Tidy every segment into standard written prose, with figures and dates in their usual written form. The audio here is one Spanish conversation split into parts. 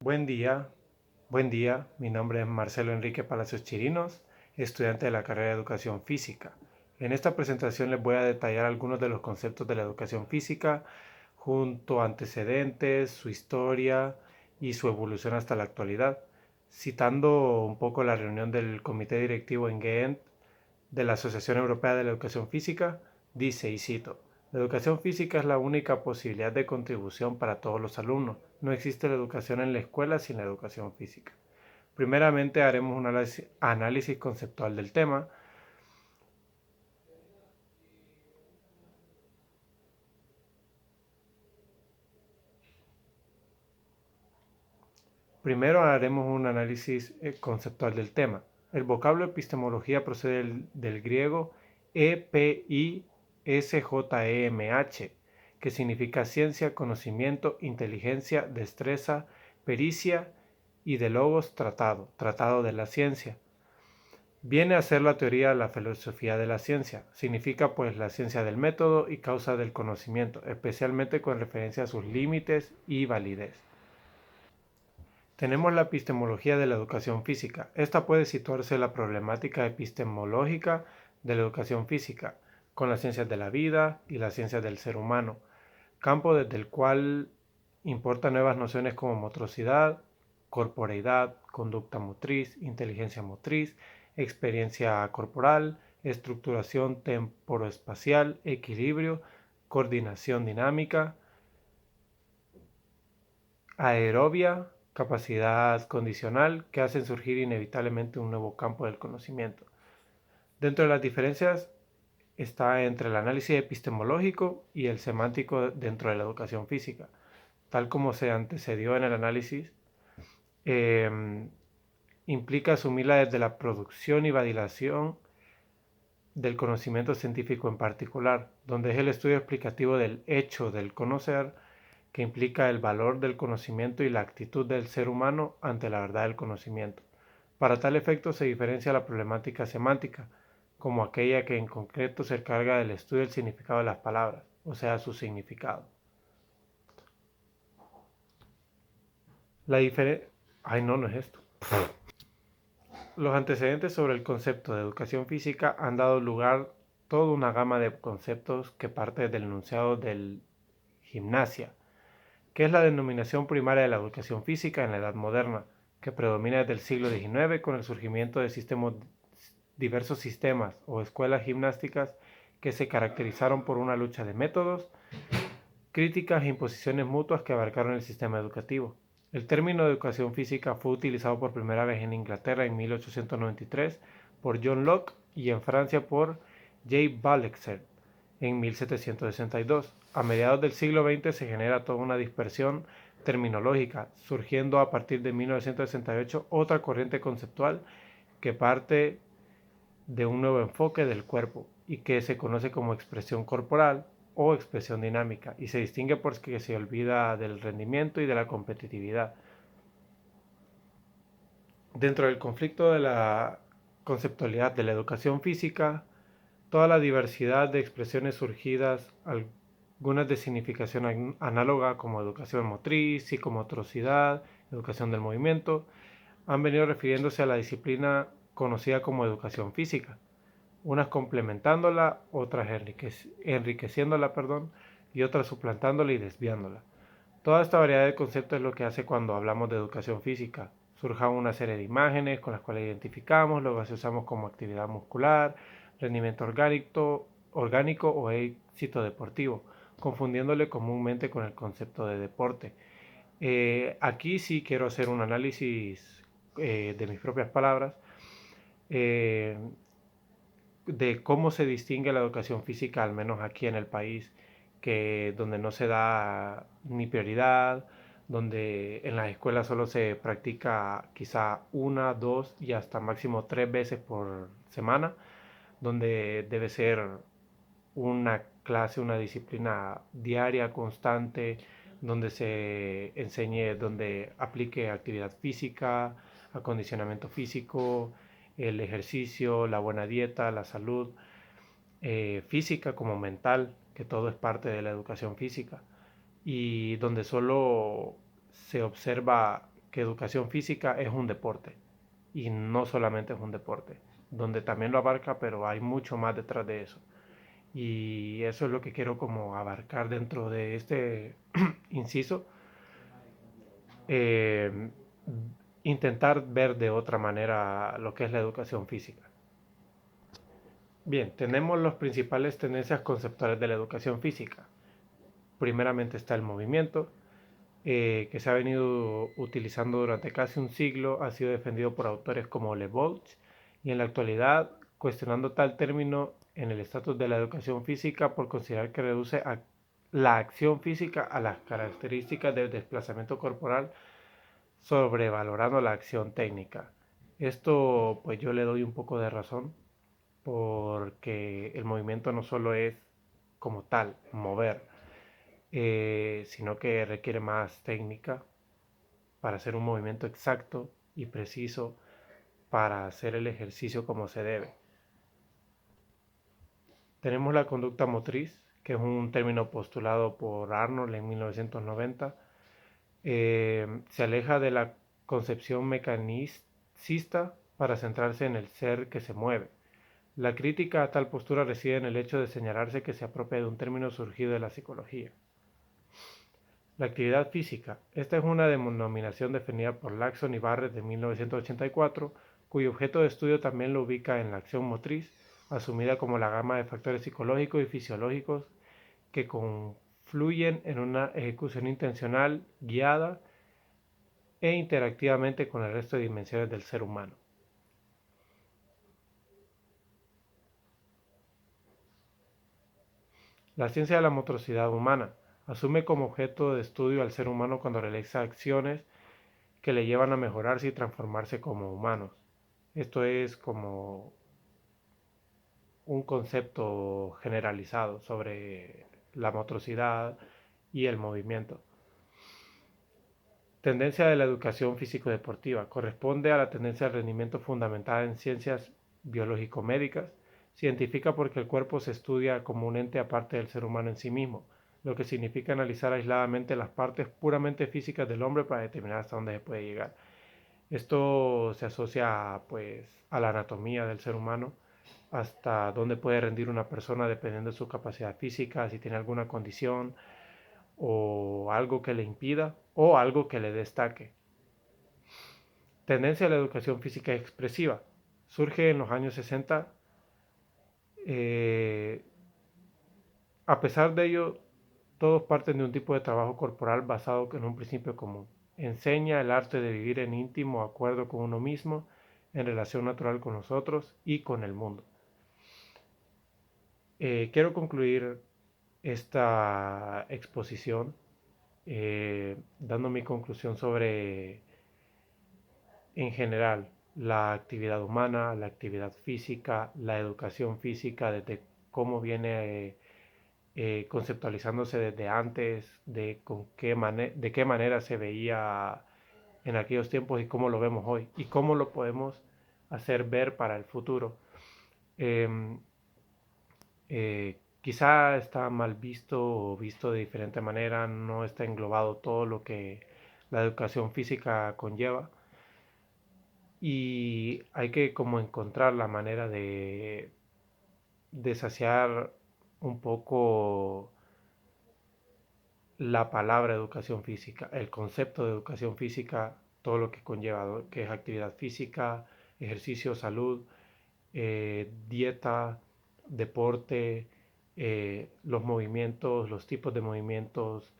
Buen día, buen día. Mi nombre es Marcelo Enrique Palacios Chirinos, estudiante de la carrera de Educación Física. En esta presentación les voy a detallar algunos de los conceptos de la educación física, junto a antecedentes, su historia y su evolución hasta la actualidad, citando un poco la reunión del Comité Directivo en Ghent de la Asociación Europea de la Educación Física. Dice, y cito: la educación física es la única posibilidad de contribución para todos los alumnos. No existe la educación en la escuela sin la educación física. Primeramente haremos un análisis conceptual del tema. Primero haremos un análisis conceptual del tema. El vocablo epistemología procede del griego EPISJEMH, que significa ciencia, conocimiento, inteligencia, destreza, pericia, y de logos tratado, tratado de la ciencia. Viene a ser la teoría de la filosofía de la ciencia. Significa pues la ciencia del método y causa del conocimiento, especialmente con referencia a sus límites y validez. Tenemos la epistemología de la educación física. Esta puede situarse en la problemática epistemológica de la educación física, con las ciencias de la vida y las ciencias del ser humano, campo desde el cual importan nuevas nociones como motricidad, corporeidad, conducta motriz, inteligencia motriz, experiencia corporal, estructuración temporoespacial, equilibrio, coordinación dinámica, aerobia, capacidad condicional, que hacen surgir inevitablemente un nuevo campo del conocimiento. Dentro de las diferencias está entre el análisis epistemológico y el semántico dentro de la educación física. Tal como se antecedió en el análisis, implica asumirla desde la producción y validación del conocimiento científico en particular, donde es el estudio explicativo del hecho del conocer, que implica el valor del conocimiento y la actitud del ser humano ante la verdad del conocimiento. Para tal efecto se diferencia la problemática semántica, como aquella que en concreto se encarga del estudio del significado de las palabras, o sea, su significado. La diferencia... Ay, no, no es esto. Los antecedentes sobre el concepto de educación física han dado lugar a toda una gama de conceptos que parte del enunciado del gimnasia, que es la denominación primaria de la educación física en la Edad Moderna, que predomina desde el siglo XIX con el surgimiento de diversos sistemas o escuelas gimnásticas que se caracterizaron por una lucha de métodos, críticas e imposiciones mutuas que abarcaron el sistema educativo. El término educación física fue utilizado por primera vez en Inglaterra en 1893 por John Locke y en Francia por J. Balaxer en 1762. A mediados del siglo XX se genera toda una dispersión terminológica, surgiendo a partir de 1968 otra corriente conceptual que parte de un nuevo enfoque del cuerpo y que se conoce como expresión corporal o expresión dinámica, y se distingue porque se olvida del rendimiento y de la competitividad. Dentro del conflicto de la conceptualidad de la educación física, toda la diversidad de expresiones surgidas, algunas de significación análoga como educación motriz, psicomotricidad, educación del movimiento, han venido refiriéndose a la disciplina conocida como educación física, unas complementándola, otras enriqueciéndola, y otras suplantándola y desviándola. Toda esta variedad de conceptos es lo que hace cuando hablamos de educación física. Surjan una serie de imágenes con las cuales identificamos, luego asociamos como actividad muscular, rendimiento orgánico o éxito deportivo, confundiéndole comúnmente con el concepto de deporte. Aquí sí quiero hacer un análisis de mis propias palabras, eh, de cómo se distingue la educación física, al menos aquí en el país, que donde no se da ni prioridad, donde en las escuelas solo se practica quizá una, dos y hasta máximo tres veces por semana, donde debe ser una clase, una disciplina diaria, constante, donde se enseñe, donde aplique actividad física, acondicionamiento físico, el ejercicio, la buena dieta, la salud física como mental, que todo es parte de la educación física, y donde solo se observa que educación física es un deporte y no solamente es un deporte, donde también lo abarca, pero hay mucho más detrás de eso. Y eso es lo que quiero como abarcar dentro de este inciso, eh, intentar ver de otra manera lo que es la educación física. Bien, tenemos las principales tendencias conceptuales de la educación física. Primeramente está el movimiento, que se ha venido utilizando durante casi un siglo, ha sido defendido por autores como Le Bolch, y en la actualidad cuestionando tal término en el estatus de la educación física por considerar que reduce la acción física a las características del desplazamiento corporal, sobrevalorando la acción técnica. Esto pues yo le doy un poco de razón, porque el movimiento no solo es como tal mover, sino que requiere más técnica para hacer un movimiento exacto y preciso para hacer el ejercicio como se debe. Tenemos la conducta motriz, que es un término postulado por Arnold en 1990. Se aleja de la concepción mecanicista para centrarse en el ser que se mueve. La crítica a tal postura reside en el hecho de señalarse que se apropia de un término surgido de la psicología. La actividad física. Esta es una denominación definida por Laxon y Barrett de 1984, cuyo objeto de estudio también lo ubica en la acción motriz, asumida como la gama de factores psicológicos y fisiológicos que confluyen en una ejecución intencional, guiada e interactivamente con el resto de dimensiones del ser humano. La ciencia de la motricidad humana asume como objeto de estudio al ser humano cuando realiza acciones que le llevan a mejorarse y transformarse como humanos. Esto es como un concepto generalizado sobre la motricidad y el movimiento. Tendencia de la educación físico-deportiva. Corresponde a la tendencia al rendimiento fundamentada en ciencias biológico-médicas. Científica porque el cuerpo se estudia como un ente aparte del ser humano en sí mismo, lo que significa analizar aisladamente las partes puramente físicas del hombre para determinar hasta dónde se puede llegar. Esto se asocia pues a la anatomía del ser humano, hasta dónde puede rendir una persona dependiendo de su capacidad física, si tiene alguna condición o algo que le impida o algo que le destaque. Tendencia a la educación física expresiva. Surge en los años 60. eh, a pesar de ello, todos parten de un tipo de trabajo corporal basado en un principio común. Enseña el arte de vivir en íntimo acuerdo con uno mismo, en relación natural con los otros y con el mundo. Quiero concluir esta exposición dando mi conclusión sobre, en general, la actividad humana, la actividad física, la educación física, desde cómo viene conceptualizándose desde antes, de qué manera se veía en aquellos tiempos y cómo lo vemos hoy y cómo lo podemos hacer ver para el futuro. Eh, Quizá está mal visto o visto de diferente manera, no está englobado todo lo que la educación física conlleva, y hay que como encontrar la manera de saciar un poco la palabra educación física, el concepto de educación física, todo lo que conlleva, que es actividad física, ejercicio, salud, dieta, deporte, los movimientos, los tipos de movimientos,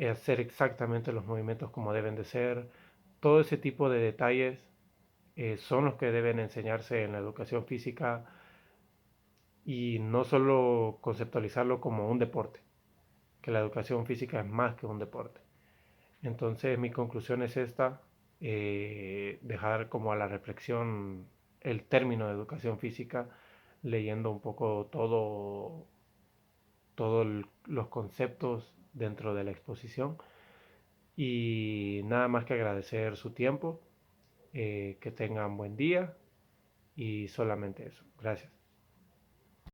hacer exactamente los movimientos como deben de ser. Todo ese tipo de detalles son los que deben enseñarse en la educación física, y no solo conceptualizarlo como un deporte, que la educación física es más que un deporte. Entonces mi conclusión es esta, dejar como a la reflexión el término de educación física, leyendo un poco todos los conceptos dentro de la exposición, y nada más que agradecer su tiempo, que tengan buen día y solamente eso. Gracias.